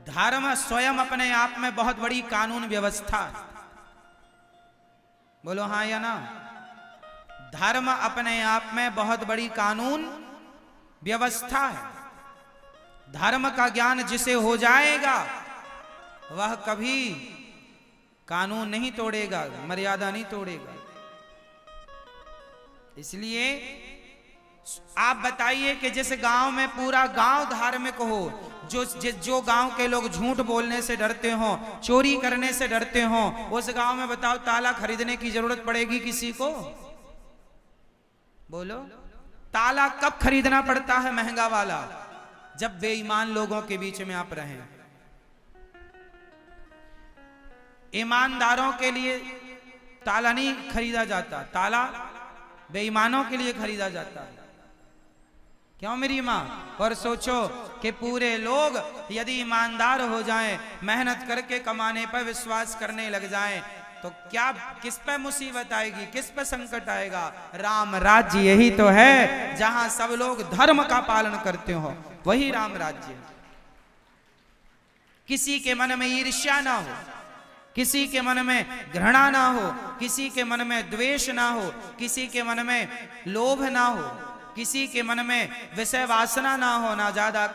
धर्म स्वयं अपने आप में बहुत बड़ी कानून व्यवस्था है। बोलो हाँ या ना। धर्म अपने आप में बहुत बड़ी कानून व्यवस्था है। धर्म का ज्ञान जिसे हो जाएगा वह कभी कानून नहीं तोड़ेगा, मर्यादा नहीं तोड़ेगा। इसलिए आप बताइए कि जिस गांव में पूरा गांव धार्मिक हो, जो गांव के लोग झूठ बोलने से डरते हो, चोरी करने से डरते हो, उस गांव में बताओ ताला खरीदने की जरूरत पड़ेगी किसी को? बोलो, ताला कब खरीदना पड़ता है महंगा वाला? जब बेईमान लोगों के बीच में आप रहें। ईमानदारों के लिए ताला नहीं खरीदा जाता, ताला बेईमानों के लिए खरीदा जाता है। क्यों मेरी माँ? और सोचो कि पूरे लोग यदि ईमानदार हो जाएं, मेहनत करके कमाने पर विश्वास करने लग जाएं, तो क्या किस पे मुसीबत आएगी, किस पे संकट आएगा? राम राज्य यही तो है जहां सब लोग धर्म का पालन करते हो, वही राम राज्य। किसी के मन में ईर्ष्या ना हो, किसी के मन में घृणा ना हो, किसी के मन में द्वेष ना हो, किसी के मन में लोभ ना हो, किसी के मन में विषय वासना ना हो, ना ज्यादा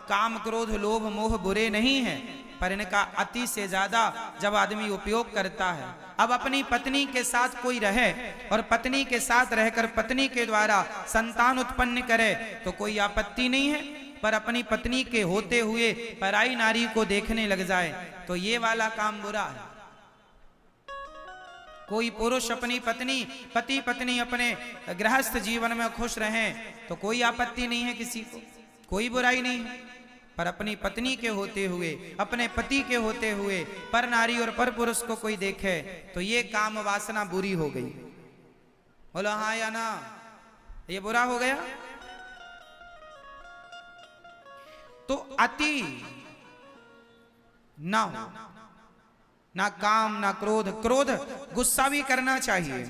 काम क्रोध लोभ मोह बुरे नहीं है, पर इनका अति से ज्यादा जब आदमी उपयोग करता है। अब अपनी पत्नी के साथ कोई रहे और पत्नी के साथ रहकर पत्नी के द्वारा संतान उत्पन्न करे तो कोई आपत्ति नहीं है, पर अपनी पत्नी के होते हुए पराई नारी को देखने लग जाए तो ये वाला काम बुरा है। कोई पुरुष अपनी पत्नी, पति पत्नी अपने गृहस्थ जीवन में खुश रहें तो कोई आपत्ति नहीं है, किसी को कोई बुराई नहीं है, पर अपनी पत्नी के होते हुए, अपने पति के होते हुए पर नारी और पर पुरुष को कोई देखे तो ये काम वासना बुरी हो गई। बोलो हाँ या ना, ये बुरा हो गया। तो अति ना हो, ना काम ना क्रोध। क्रोध गुस्सा भी करना चाहिए।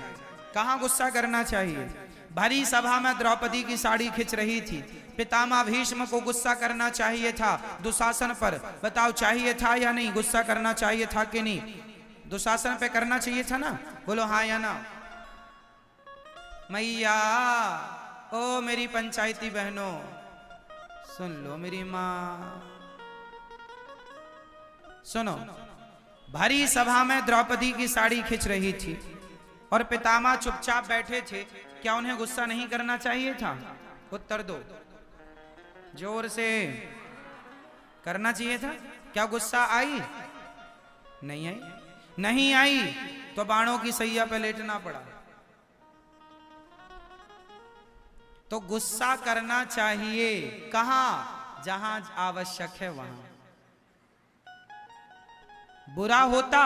कहां गुस्सा करना चाहिए? भरी सभा में द्रौपदी की साड़ी खिंच रही थी, पितामह भीष्म को गुस्सा करना चाहिए था दुशासन पर। बताओ चाहिए था या नहीं? गुस्सा करना चाहिए था कि नहीं? दुशासन पे करना चाहिए था ना? बोलो हाँ या ना। मैया ओ मेरी पंचायती बहनों सुन लो, मेरी मां सुनो। भरी सभा में द्रौपदी की साड़ी खिंच रही थी और पितामह चुपचाप बैठे थे। क्या उन्हें गुस्सा नहीं करना चाहिए था? उत्तर दो, जोर से। करना चाहिए था। क्या गुस्सा आई? नहीं आई। नहीं आई तो बाणों की सैया पे लेटना पड़ा। तो गुस्सा करना चाहिए कहां? जहां आवश्यक है वहां। बुरा होता,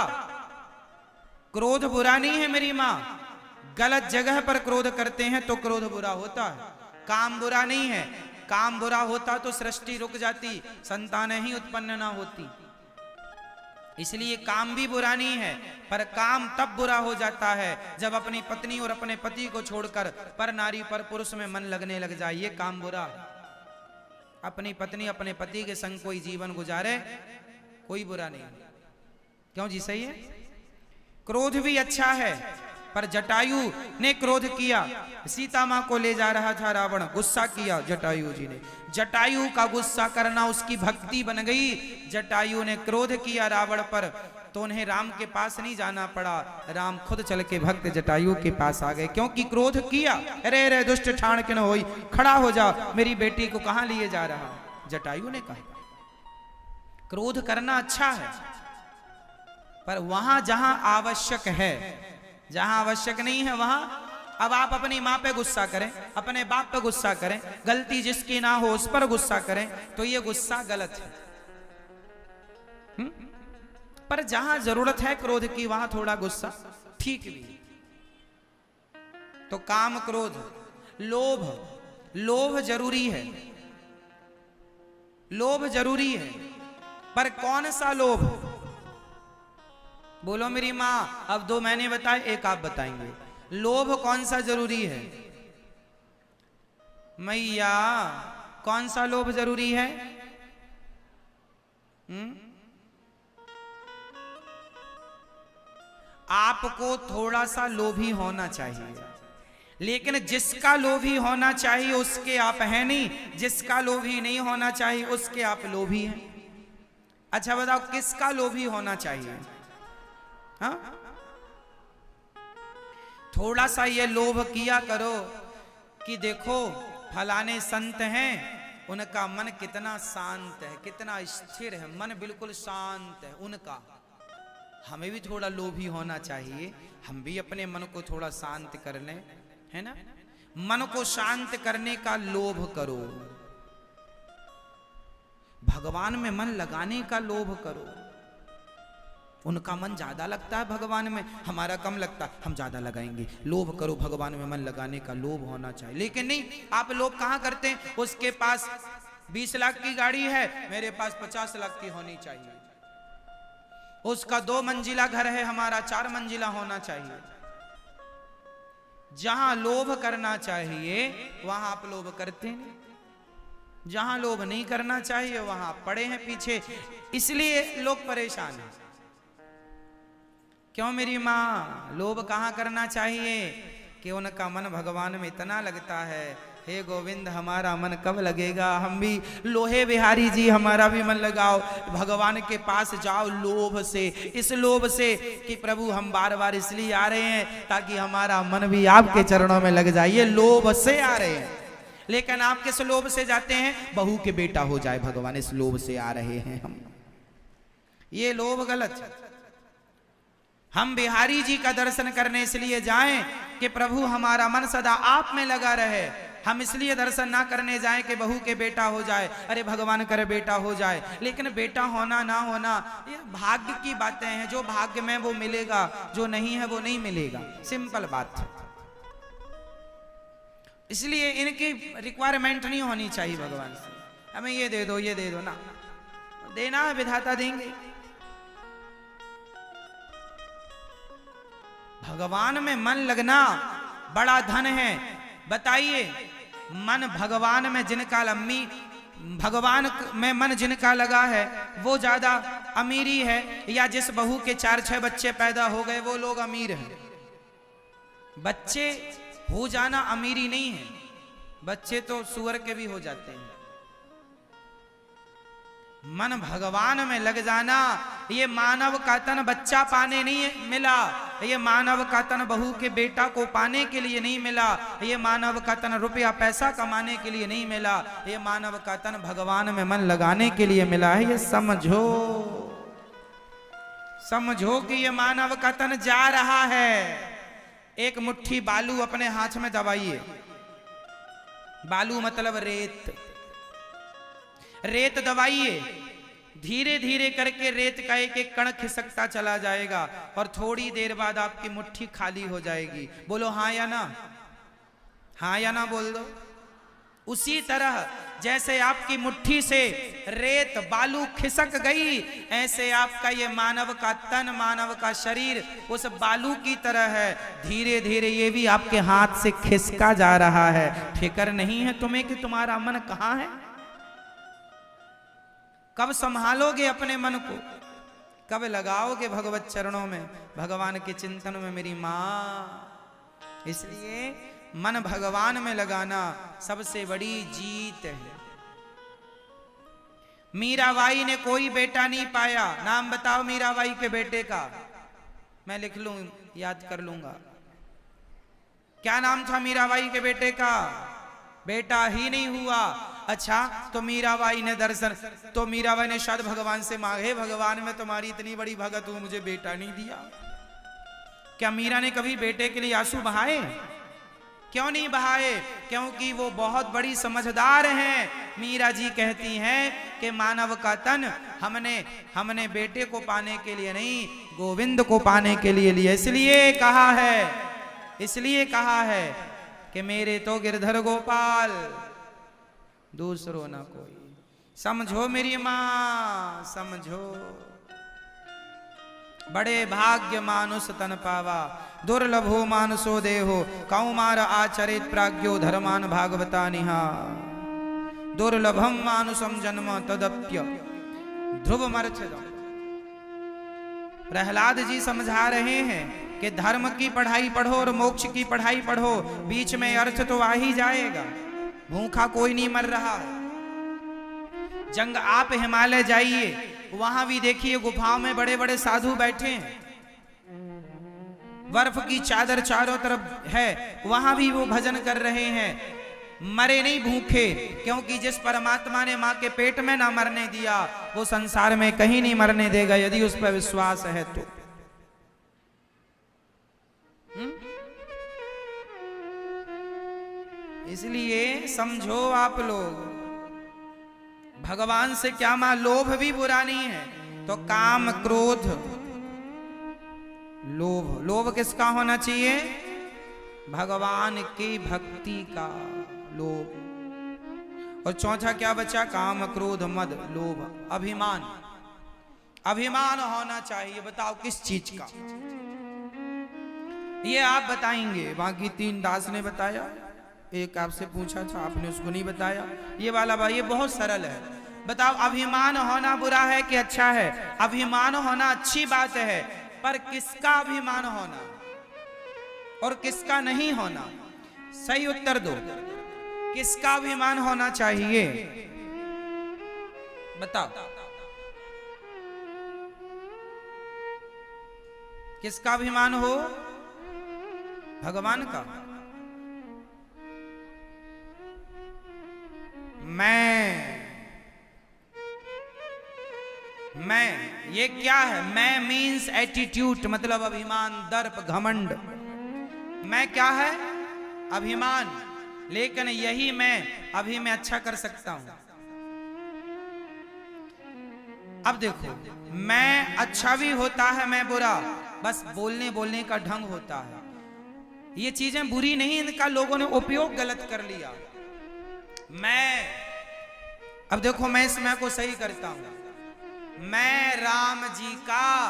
क्रोध बुरा नहीं है मेरी मां। गलत जगह पर क्रोध करते हैं तो क्रोध बुरा होता है। काम बुरा नहीं है। काम बुरा होता तो सृष्टि रुक जाती, संतानें ही उत्पन्न ना होती। इसलिए काम भी बुरा नहीं है, पर काम तब बुरा हो जाता है जब अपनी पत्नी और अपने पति को छोड़कर पर नारी पर पुरुष में मन लगने लग जाए। ये काम बुरा है। अपनी पत्नी अपने पति के संग कोई जीवन गुजारे, कोई बुरा नहीं। क्यों जी? सही है। क्रोध भी अच्छा है, पर जटायु ने क्रोध किया। सीता मां को ले जा रहा था रावण, गुस्सा किया जटायु जी ने। जटायु का गुस्सा करना उसकी भक्ति बन गई। जटायु ने क्रोध किया रावण पर तो उन्हें राम के पास नहीं जाना पड़ा, राम खुद चल के भक्त जटायु के पास आ गए, क्योंकि क्रोध किया। अरे अरे दुष्ट ठाण के न होई, खड़ा हो जा, मेरी बेटी को कहां लिए जा रहा? जटायु ने कहा। क्रोध करना अच्छा है, पर वहां जहां आवश्यक है, जहां आवश्यक नहीं है वहां। अब आप अपनी मां पे गुस्सा करें, अपने बाप पे गुस्सा करें, गलती जिसकी ना हो उस पर गुस्सा करें, तो ये गुस्सा गलत है। पर जहां जरूरत है क्रोध की वहां थोड़ा गुस्सा ठीक भी। तो काम क्रोध, लोभ, लोभ जरूरी है। लोभ जरूरी है, पर कौन सा लोभ? बोलो मेरी मां। अब दो मैंने बताए, एक आप बताएंगे। लोभ कौन सा जरूरी है? मैया कौन सा लोभ जरूरी है? आपको थोड़ा सा लोभी होना चाहिए, लेकिन जिसका लोभी होना चाहिए उसके आप हैं नहीं, जिसका लोभी नहीं होना चाहिए उसके आप लोभी हैं। अच्छा बताओ किसका लोभी होना चाहिए? हाँ, थोड़ा सा ये लोभ किया करो कि देखो फलाने संत हैं, उनका मन कितना शांत है, कितना स्थिर है, मन बिल्कुल शांत है उनका। हमें भी थोड़ा लोभी होना चाहिए, हम भी अपने मन को थोड़ा शांत कर लें, है ना। मन को शांत करने का लोभ करो, भगवान में मन लगाने का लोभ करो। उनका मन ज्यादा लगता है भगवान में, हमारा कम लगता है, हम ज्यादा लगाएंगे। लोभ करो, भगवान में मन लगाने का लोभ होना चाहिए। लेकिन नहीं, आप लोग कहां करते हैं, उसके पास 20 लाख की गाड़ी है, मेरे पास 50 लाख की होनी चाहिए। उसका 2 मंजिला घर है, हमारा 4 मंजिला होना चाहिए। जहां लोभ करना चाहिए वहां आप लोभ करते हैं, जहां लोभ नहीं करना चाहिए वहां पड़े हैं पीछे, इसलिए लोग परेशान हैं। क्यों मेरी माँ? लोभ कहाँ करना चाहिए कि उनका मन भगवान में इतना लगता है, हे गोविंद हमारा मन कब लगेगा, हम भी लोहे बिहारी जी हमारा भी मन लगाओ, भगवान के पास जाओ लोभ से, इस लोभ से कि प्रभु हम बार बार इसलिए आ रहे हैं ताकि हमारा मन भी आपके चरणों में लग जाए, ये लोभ से आ रहे हैं। लेकिन आप किस लोभ से जाते हैं? बहू के बेटा हो जाए भगवान, इस लोभ से आ रहे हैं हम। ये लोभ गलत है। हम बिहारी जी का दर्शन करने इसलिए जाएं कि प्रभु हमारा मन सदा आप में लगा रहे, हम इसलिए दर्शन ना करने जाएं कि बहू के बेटा हो जाए, अरे भगवान करे बेटा हो जाए। लेकिन बेटा होना ना होना ये भाग्य की बातें हैं, जो भाग्य में वो मिलेगा, जो नहीं है वो नहीं मिलेगा, सिंपल बात है। इसलिए इनकी रिक्वायरमेंट नहीं होनी चाहिए भगवान से, हमें ये दे दो ये दे दो, ना देना है विधाता देंगे। भगवान में मन लगना बड़ा धन है। बताइए, मन भगवान में जिनका अम्मी भगवान में मन जिनका लगा है वो ज्यादा अमीरी है, या जिस बहू के 4-6 बच्चे पैदा हो गए वो लोग अमीर हैं? बच्चे हो जाना अमीरी नहीं है, बच्चे तो सुअर के भी हो जाते हैं। मन भगवान में लग जाना, ये मानव का तन बच्चा पाने नहीं मिला, ये मानव का तन बहू के बेटा को पाने के लिए नहीं मिला, ये मानव का तन रुपया पैसा कमाने के लिए नहीं मिला, ये मानव का तन भगवान में मन लगाने के लिए मिला है। ये समझो, समझो कि ये मानव का तन जा रहा है। एक मुट्ठी बालू अपने हाथ में दबाइए, बालू मतलब रेत, रेत दबाइए, धीरे धीरे करके रेत का एक एक कण खिसकता चला जाएगा और थोड़ी देर बाद आपकी मुट्ठी खाली हो जाएगी। बोलो हाँ या ना, हाँ या ना बोल दो। उसी तरह जैसे आपकी मुट्ठी से रेत बालू खिसक गई, ऐसे आपका ये मानव का तन, मानव का शरीर उस बालू की तरह है, धीरे धीरे ये भी आपके हाथ से खिसका जा रहा है। फिक्र नहीं है तुम्हें कि तुम्हारा मन कहाँ है? कब संभालोगे अपने मन को, कब लगाओगे भगवत चरणों में, भगवान के चिंतन में मेरी माँ। इसलिए मन भगवान में लगाना सबसे बड़ी जीत है। मीराबाई ने कोई बेटा नहीं पाया, नाम बताओ मीराबाई के बेटे का, मैं लिख लूं, याद कर लूंगा। क्या नाम था मीराबाई के बेटे का? बेटा ही नहीं हुआ। अच्छा, तो मीराबाई ने दर्शन, तो मीराबाई ने शायद भगवान से मांगे, भगवान मैं तुम्हारी इतनी बड़ी भगत हूं, मुझे बेटा नहीं दिया। क्या मीरा ने कभी बेटे के लिए आंसू बहाए? क्यों नहीं बहाए? क्योंकि वो बहुत बड़ी समझदार हैं। मीरा जी कहती हैं कि मानव का तन हमने बेटे को पाने के लिए नहीं, गोविंद को पाने के लिए लिया। इसलिए कहा है कि मेरे तो गिरधर गोपाल, दूसरो ना कोई। समझो मेरी मां, समझो। बड़े भाग्य मानुष तन पावा, दुर्लभो मानसो देहो, कौमार आचरित प्राज्ञो धर्मान भागवता निहा। दुर्लभम मानुषम जन्म तदप्य ध्रुवमर्चदम। प्रहलाद जी समझा रहे हैं कि धर्म की पढ़ाई पढ़ो और मोक्ष की पढ़ाई पढ़ो, बीच में अर्थ तो आ ही जाएगा। भूखा कोई नहीं मर रहा है। जंग आप हिमालय जाइए, वहां भी देखिए गुफाओं में बड़े बड़े साधु बैठे हैं, बर्फ की चादर चारों तरफ है, वहां भी वो भजन कर रहे हैं। मरे नहीं भूखे, क्योंकि जिस परमात्मा ने मां के पेट में ना मरने दिया, वो संसार में कहीं नहीं मरने देगा, यदि उस पर विश्वास है तो। इसलिए समझो आप लोग, भगवान से क्या मां, लोभ भी बुरा नहीं है, तो काम क्रोध लोभ, लोभ किसका होना चाहिए? भगवान की भक्ति का लोभ। और चौथा क्या बचा? काम क्रोध मद लोभ, अभिमान। अभिमान होना चाहिए। बताओ किस चीज का? ये आप बताएंगे, बाकी तीन दास ने बताया, एक आपसे पूछा था आपने उसको नहीं बताया। ये वाला भाई, ये बहुत सरल है। बताओ अभिमान होना बुरा है कि अच्छा है? अभिमान होना अच्छी बात है, पर किसका अभिमान होना और किसका नहीं होना, सही उत्तर दो। किसका अभिमान होना चाहिए? बताओ किसका अभिमान हो? भगवान का। मैं ये क्या है? मैं मीन्स एटीट्यूड, मतलब अभिमान, दर्प, घमंड। मैं क्या है? अभिमान। लेकिन यही मैं अभी मैं अच्छा कर सकता हूं। अब देखो, मैं अच्छा भी होता है, मैं बुरा, बस बोलने का ढंग होता है। ये चीजें बुरी नहीं, इनका लोगों ने उपयोग गलत कर लिया। अब देखो, मैं इस मैं को सही करता हूं। मैं राम जी का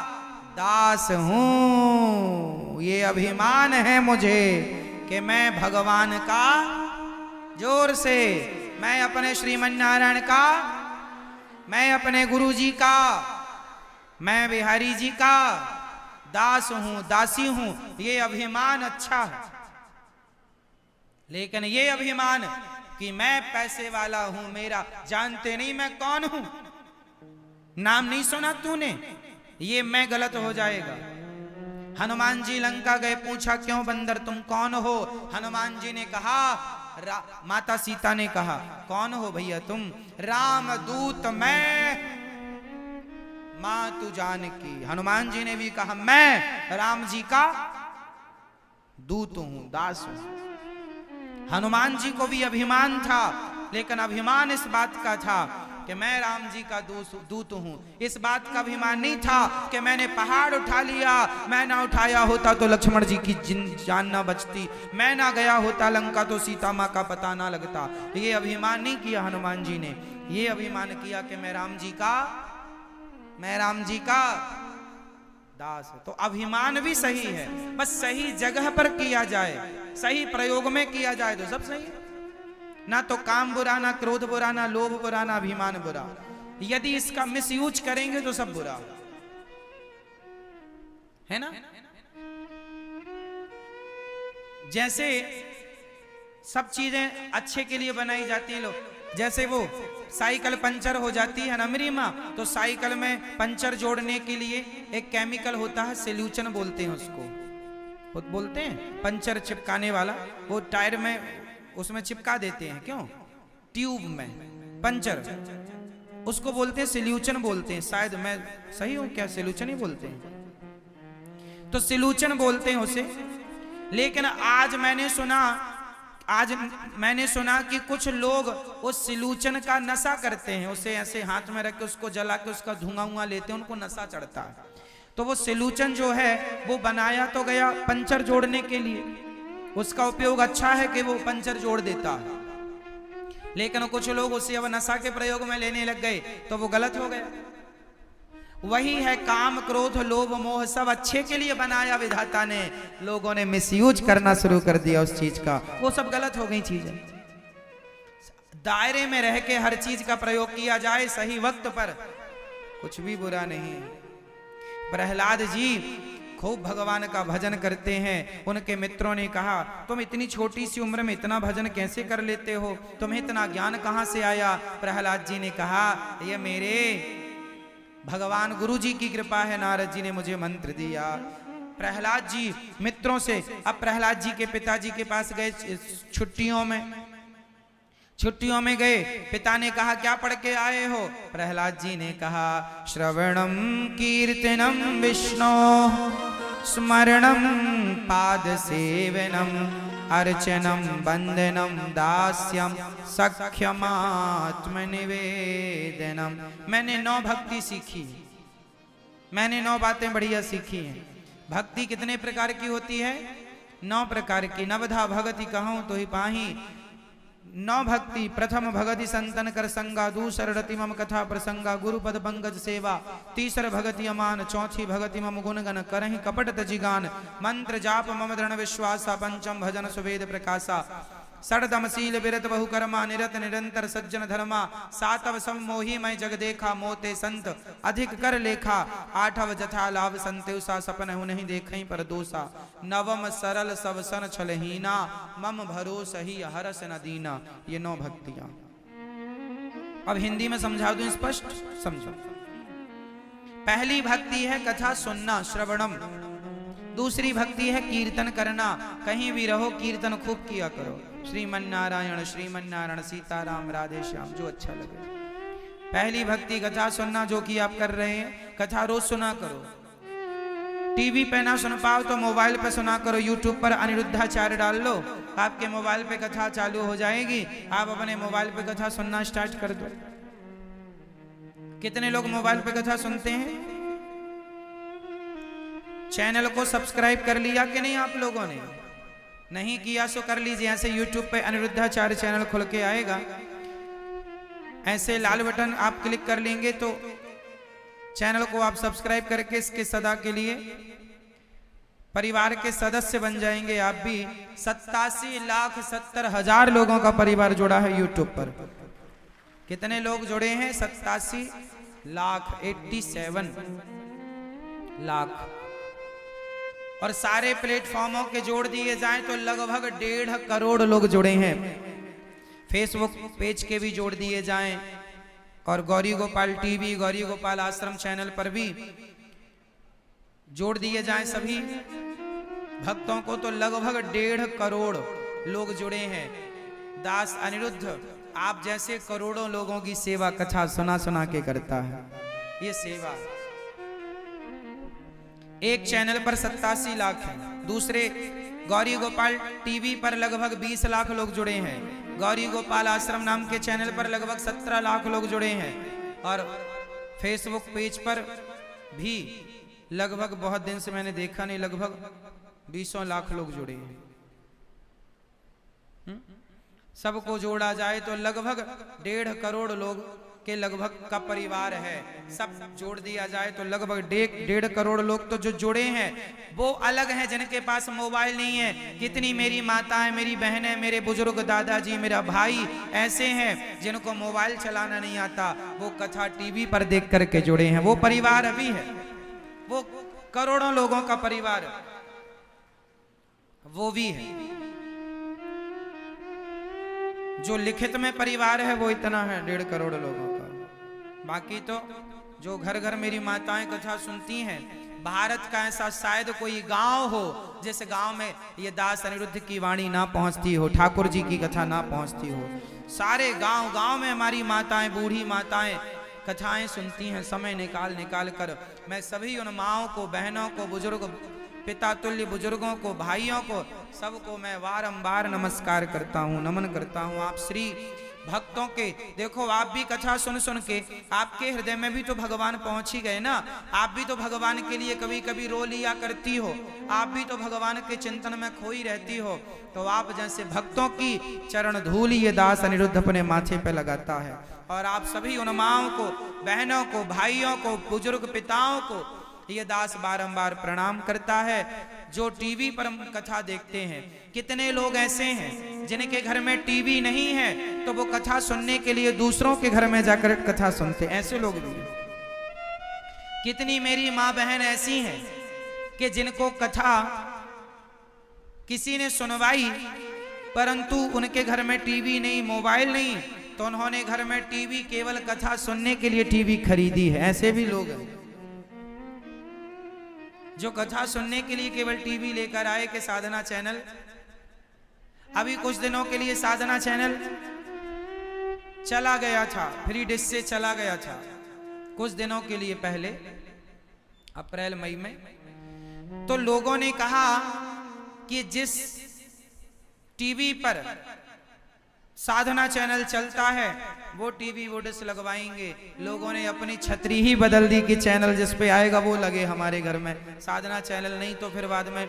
दास हूं, ये अभिमान है मुझे कि मैं भगवान का, जोर से, मैं अपने श्रीमन नारायण का, मैं अपने गुरु जी का, मैं बिहारी जी का दास हूं, दासी हूं। ये अभिमान अच्छा है। लेकिन ये अभिमान कि मैं पैसे वाला हूं, मेरा, जानते नहीं मैं कौन हूं, नाम नहीं सुना तूने, ये मैं गलत हो जाएगा। हनुमान जी लंका गए, पूछा क्यों बंदर तुम कौन हो? हनुमान जी ने कहा, माता सीता ने कहा, कौन हो भैया तुम? राम दूत मैं, मां तू जानकी। हनुमान जी ने भी कहा, मैं राम जी का दूत हूं, दास हूं। हनुमान जी को भी अभिमान था, लेकिन अभिमान इस बात का था कि मैं राम जी का दूत हूं। इस बात का अभिमान नहीं था कि मैंने पहाड़ उठा लिया, मैं ना उठाया होता तो लक्ष्मण जी की जान ना बचती, मैं ना गया होता लंका तो सीता मां का पता ना लगता। ये अभिमान नहीं किया हनुमान जी ने, ये अभिमान किया कि मैं राम जी का दास है। तो अभिमान भी सही है, बस सही जगह पर किया जाए, सही प्रयोग में किया जाए तो सब सही है। ना तो काम बुरा, ना क्रोध बुरा, ना लोभ बुरा, ना अभिमान बुरा। यदि इसका मिसयूज करेंगे तो सब बुरा है ना। जैसे सब चीजें अच्छे के लिए बनाई जाती है, लोग जैसे वो साइकिल पंचर हो जाती है ना मेरी माँ, तो साइकिल में पंचर जोड़ने के लिए एक केमिकल होता है, सोल्यूशन बोलते हैं उसको, बोलते हैं पंचर चिपकाने वाला, वो टायर में उसमें चिपका देते हैं, क्यों? ट्यूब में पंचर, उसको बोलते हैं सोल्यूशन बोलते हैं। शायद मैं सही हूं क्या? सोल्यूशन ही बोलते हैं, तो सोल्यूशन बोलते हैं उसे। लेकिन आज मैंने सुना कि कुछ लोग उस सोल्यूशन का नशा करते हैं, उसे ऐसे हाथ में रख के उसको जला के उसका धुआं लेते हैं, उनको नशा चढ़ता है। तो वो सोल्यूशन जो है वो बनाया तो गया पंचर जोड़ने के लिए, उसका उपयोग अच्छा है कि वो पंचर जोड़ देता है, लेकिन कुछ लोग उसे अब नशा के प्रयोग में लेने लग गए तो वो गलत हो गया। वही है, काम क्रोध लोभ मोह सब अच्छे के लिए बनाया विधाता ने, लोगों ने मिसयूज करना शुरू कर दिया उस चीज का, वो सब गलत हो गई चीजें। दायरे में रह के हर चीज का प्रयोग किया जाए सही वक्त पर, कुछ भी बुरा नहीं। प्रहलाद जी खूब भगवान का भजन करते हैं। उनके मित्रों ने कहा, तुम इतनी छोटी सी उम्र में इतना भजन कैसे कर लेते हो, तुम्हें इतना ज्ञान कहां से आया? प्रहलाद जी ने कहा, ये मेरे भगवान गुरु जी की कृपा है, नारद जी ने मुझे मंत्र दिया। प्रहलाद जी मित्रों से, अब प्रहलाद जी के पिताजी के पास गए छुट्टियों में गए। पिता ने कहा, क्या पढ़ के आए हो? प्रहलाद जी ने कहा, श्रवणम कीर्तनम विष्णु स्मरणम पाद सेवनम अर्चनम वंदनम दास्यम सख्यमात्म निवेदनम। मैंने 9 भक्ति सीखी, मैंने 9 बातें बढ़िया सीखी हैं। भक्ति कितने प्रकार की होती है? 9 प्रकार की। नवधा भगति कहूं तो ही पाही। 9 भक्ति। प्रथम भगति संतन कर संगा, दूसर रति मम कथा प्रसंगा, गुरुपद पंकज सेवा, तीसर भगति अमान, चौथी भगति मम गुणगन करहि कपट तजिगान, मंत्र जाप मम दृढ़ विश्वासा, पंचम भजन सुवेद प्रकाशा, षडदमशील विरत बहुकर्मा, निरत निरंतर सज्जन धर्मा, सातव सम मोही मैं जग देखा, मोते संत अधिक कर लेखा, आठव जथा लाभ संतेसा, सपन हूँ नहीं देखहीं पर दोसा, नवम सरल सब सन छलहीना, मम भरोस ही हरस न दीना। ये 9 भक्तियां। अब हिंदी में समझा दूं, स्पष्ट समझो। पहली भक्ति है कथा सुनना, श्रवणम। दूसरी भक्ति है कीर्तन करना, कहीं भी रहो कीर्तन खूब किया करो, श्रीमन नारायण सीताराम राधे श्याम, जो अच्छा लगे। पहली भक्ति कथा सुनना, जो कि आप कर रहे हैं। कथा रोज सुना करो। टीवी पे ना सुन पाओ तो मोबाइल पे सुना करो। यूट्यूब पर अनिरुद्धाचार्य डाल लो, आपके मोबाइल पे कथा चालू हो जाएगी। आप अपने मोबाइल पे कथा सुनना स्टार्ट कर दो। कितने लोग मोबाइल पे कथा सुनते हैं? चैनल को सब्सक्राइब कर लिया कि नहीं आप लोगों ने? नहीं किया सो कर लीजिए। ऐसे यूट्यूब पे अनिरुद्धाचार्य चैनल खुल के आएगा, ऐसे लाल बटन आप क्लिक कर लेंगे तो चैनल को आप सब्सक्राइब करके इसके सदा के लिए परिवार के सदस्य बन जाएंगे आप भी। 87,70,000 लोगों का परिवार जुड़ा है यूट्यूब पर। कितने लोग जुड़े हैं? 87 लाख, 87 लाख। और सारे प्लेटफॉर्मों के जोड़ दिए जाएं तो लगभग 1.5 करोड़ लोग जुड़े हैं। फेसबुक पेज के भी जोड़ दिए जाएं और गौरी गोपाल टीवी, गौरी गोपाल आश्रम चैनल पर भी जोड़ दिए जाएं सभी भक्तों को, तो लगभग 1.5 करोड़ लोग जुड़े हैं। दास अनिरुद्ध आप जैसे करोड़ों लोगों की सेवा कथा सुना सुना के करता है। ये सेवा एक चैनल पर 87 लाख है, दूसरे गौरी गोपाल टीवी पर लगभग 20 लाख लोग जुड़े हैं, गौरी गोपाल आश्रम नाम के चैनल पर लगभग 17 लाख लोग जुड़े हैं, और फेसबुक पेज पर भी लगभग, बहुत दिन से मैंने देखा नहीं, लगभग 20 लाख लोग जुड़े हैं। सबको जोड़ा जाए तो लगभग 1.5 करोड़ लोग के लगभग का परिवार है। सब जोड़ दिया जाए तो लगभग 1.5 करोड़ लोग तो जो जुड़े हैं वो अलग हैं जिनके पास मोबाइल नहीं है। कितनी मेरी माताएं, मेरी बहनें, मेरे बुजुर्ग दादाजी, मेरा भाई ऐसे हैं जिनको मोबाइल चलाना नहीं आता, वो कथा टीवी पर देख करके जुड़े हैं। वो परिवार अभी है, वो करोड़ों लोगों का परिवार वो भी है। जो लिखित में परिवार है वो इतना है 1.5 करोड़ लोगों का। बाकी तो जो घर घर मेरी माताएं कथा सुनती हैं, भारत का ऐसा शायद कोई गांव हो जिस गांव में ये दास अनिरुद्ध की वाणी ना पहुंचती हो, ठाकुर जी की कथा ना पहुंचती हो। सारे गांव गांव में हमारी माताएं, बूढ़ी माताएं कथाएं सुनती हैं समय निकाल निकाल कर। मैं सभी उन माओं को, बहनों को, बुजुर्ग, पिता तुल्य बुजुर्गों को, भाइयों को, सबको मैं बारंबार नमस्कार करता हूँ, नमन करता हूँ। आप श्री भक्तों के देखो, आप भी कथा सुन सुन के आपके हृदय में भी तो भगवान पहुंच ही गए ना। आप भी तो भगवान के लिए कभी कभी रो लिया करती हो, आप भी तो भगवान के चिंतन में खोई रहती हो। तो आप जैसे भक्तों की चरण धूल ये दास अनिरुद्ध अपने माथे पे लगाता है। और आप सभी उन माओं को, बहनों को, भाइयों को, बुजुर्ग पिताओं को ये दास बारंबार प्रणाम करता है। जो टीवी पर कथा देखते हैं, कितने लोग ऐसे हैं जिनके घर में टीवी नहीं है तो वो कथा सुनने के लिए दूसरों के घर में जाकर कथा सुनते, ऐसे लोग भी हैं। कितनी मेरी माँ बहन ऐसी हैं कि जिनको कथा किसी ने सुनवाई, परंतु उनके घर में टीवी नहीं, मोबाइल नहीं, तो उन्होंने घर में टीवी केवल कथा सुनने के लिए टीवी खरीदी है। ऐसे भी लोग हैं जो कथा सुनने के लिए केवल टीवी लेकर आए कि साधना चैनल। अभी कुछ दिनों के लिए साधना चैनल चला गया था, फ्री डिश से चला गया था कुछ दिनों के लिए पहले, अप्रैल मई में। तो लोगों ने कहा कि जिस टीवी पर साधना चैनल चलता है वो टीवी वो डिश लगवाएंगे। लोगों ने अपनी छतरी ही बदल दी कि चैनल जिस पे आएगा वो लगे हमारे घर में, साधना चैनल नहीं। तो फिर बाद में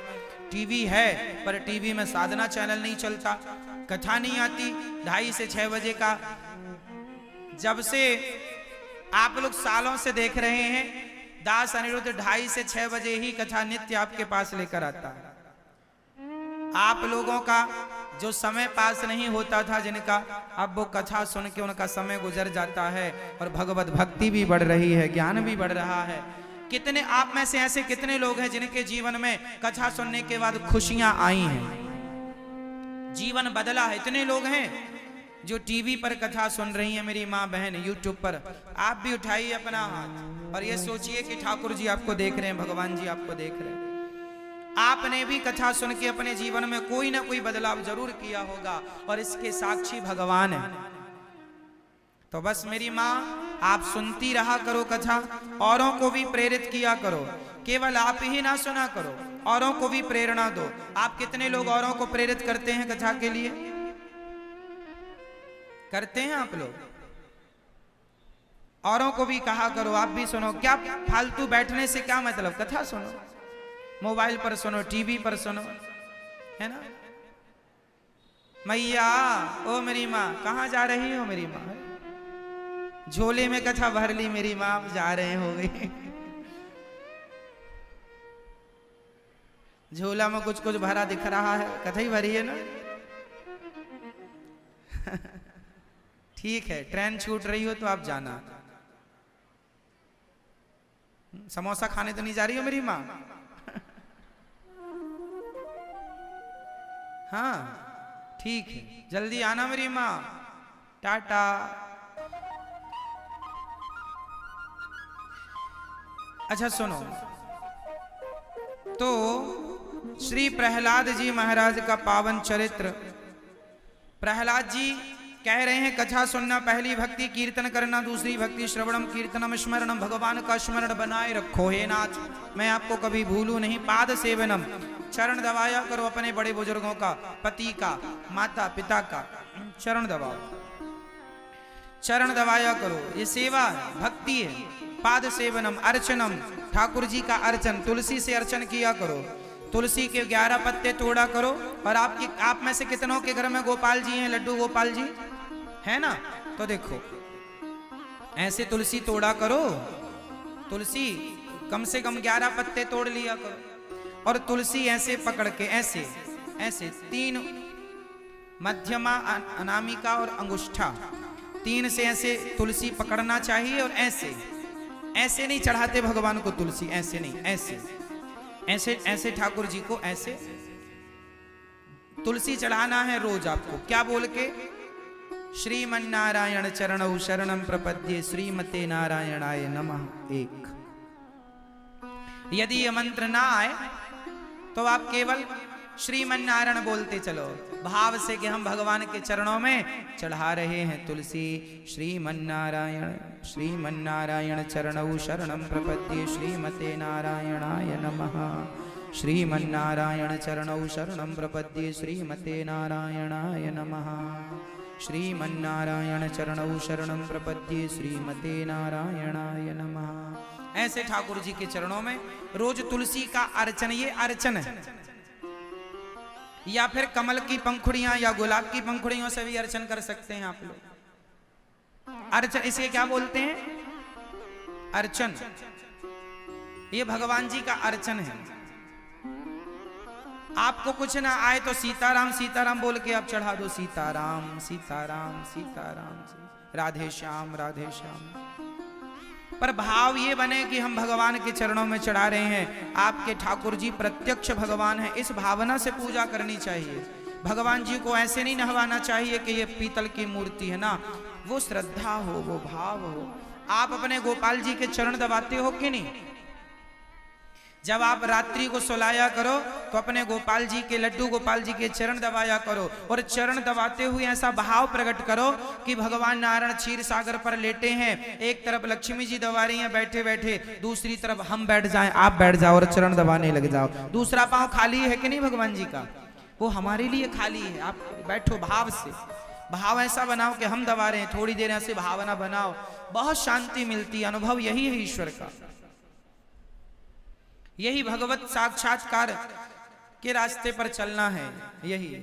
टीवी है पर टीवी में साधना चैनल नहीं चलता, कथा नहीं आती 2:30 से 6 बजे का। जब से आप लोग सालों से देख रहे हैं, दास अनिरुद्ध 2:30 से 6 बजे ही कथा नित्य आपके पास लेकर आता है। आप लोगों का जो समय पास नहीं होता था जिनका, अब वो कथा सुन के उनका समय गुजर जाता है और भगवत भक्ति भी बढ़ रही है, ज्ञान भी बढ़ रहा है। कितने आप में से ऐसे कितने लोग हैं जिनके जीवन में कथा सुनने के बाद खुशियां आई हैं, जीवन बदला है। इतने लोग हैं जो टीवी पर कथा सुन रही हैं मेरी माँ बहन, यूट्यूब पर। आप भी उठाइए अपना हाथ और ये सोचिए कि ठाकुर जी आपको देख रहे हैं, भगवान जी आपको देख रहे हैं। आपने भी कथा सुन के अपने जीवन में कोई ना कोई बदलाव जरूर किया होगा और इसके साक्षी भगवान है। तो बस मेरी माँ, आप सुनती रहा करो कथा, औरों को भी प्रेरित किया करो, केवल आप ही ना सुना करो, औरों को भी प्रेरणा दो। आप कितने लोग औरों को प्रेरित करते हैं कथा के लिए? करते हैं आप लोग? औरों को भी कहा करो, आप भी सुनो। क्या फालतू बैठने से क्या मतलब, कथा सुनो, मोबाइल पर सुनो, टीवी पर सुनो, है ना। मैया ओ मेरी माँ कहाँ जा रही हो मेरी माँ? झोले में कथा भर ली मेरी माँ, जा रहे हो गई। झोला में कुछ कुछ भरा दिख रहा है, कथा ही भरी है ना। ठीक है, ट्रेन छूट रही हो तो आप जाना। समोसा खाने तो नहीं जा रही हो मेरी माँ? हाँ ठीक है, जल्दी आना मेरी माँ, टाटा। अच्छा सुनो, तो श्री प्रहलाद जी महाराज का पावन चरित्र। प्रहलाद जी कह रहे हैं कथा सुनना, पहली भक्ति कीर्तन करना, दूसरी भक्ति श्रवणम कीर्तनम स्मरणम, भगवान का स्मरण बनाए रखो हे नाथ, मैं आपको कभी भूलूं नहीं। पाद सेवनम, चरण दबाया करो अपने बड़े बुजुर्गों का, पति का, माता पिता का चरण दबाओ, चरण दबाया करो, ये सेवा है, भक्ति है। पाद सेवनम, अर्चनम, ठाकुर जी का अर्चन, तुलसी से अर्चन किया करो, तुलसी के 11 पत्ते तोड़ा करो। और आप में से कितनों के घर में गोपाल जी हैं, लड्डू गोपाल जी है ना? तो देखो ऐसे तुलसी तोड़ा करो, तुलसी कम से कम 11 पत्ते तोड़ लिया करो, और तुलसी ऐसे पकड़ के ऐसे ऐसे 3 मध्यमा, अनामिका और अंगुष्ठा, 3 से ऐसे तुलसी पकड़ना चाहिए। और ऐसे ऐसे नहीं चढ़ाते भगवान को तुलसी, ऐसे नहीं, ऐसे ऐसे ऐसे ठाकुर जी को ऐसे तुलसी चढ़ाना है रोज आपको। क्या बोल के? श्रीमन्नारायण चरणौ शरणं प्रपद्ये, श्रीमते नारायणाय नमः। एक यदि यह मंत्र ना आए तो आप केवल श्रीमन्नारायण बोलते चलो, भाव से कि हम भगवान के चरणों में चढ़ा रहे हैं तुलसी। श्रीमन्नारायण, श्रीमन्नारायण चरणौ शरणं प्रपद्ये, श्रीमते नारायणाय नमः। श्रीमन्नारायण चरणौ शरणं प्रपद्ये, श्रीमते नारायणाय नमः। श्रीमन्नारायण चरणौ शरणं प्रपद्ये, श्रीमते नारायणाय नमः। ऐसे ठाकुर जी के चरणों में रोज तुलसी का अर्चन, ये अर्चन है। या फिर कमल की पंखुड़ियां या गुलाब की पंखुड़ियों से भी अर्चन कर सकते हैं आप लोग। अर्चन, इसे क्या बोलते हैं? अर्चन। ये भगवान जी का अर्चन है। आपको कुछ ना आए तो सीताराम सीताराम बोल के आप चढ़ा दो, सीताराम सीताराम सीताराम, राधे श्याम राधे श्याम। पर भाव ये बने कि हम भगवान के चरणों में चढ़ा रहे हैं, आपके ठाकुर जी प्रत्यक्ष भगवान है, इस भावना से पूजा करनी चाहिए। भगवान जी को ऐसे नहीं नहवाना चाहिए कि ये पीतल की मूर्ति है ना, वो श्रद्धा हो, वो भाव हो। आप अपने गोपाल जी के चरण दबाते हो कि नहीं? जब आप रात्रि को सुलाया करो तो अपने गोपाल जी के, लड्डू गोपाल जी के चरण दबाया करो, और चरण दबाते हुए ऐसा भाव प्रकट करो कि भगवान नारायण क्षीर सागर पर लेटे हैं, एक तरफ लक्ष्मी जी दबा रही हैं बैठे बैठे, दूसरी तरफ हम बैठ जाएं, आप बैठ जाओ और चरण दबाने लग जाओ। दूसरा पांव खाली है कि नहीं भगवान जी का? वो हमारे लिए खाली है। आप बैठो भाव से, भाव ऐसा बनाओ कि हम दबा रहे हैं, थोड़ी देर ऐसे भावना बनाओ, बहुत शांति मिलती है। अनुभव यही है ईश्वर का, यही भगवत साक्षात्कार के रास्ते पर चलना है, यही है।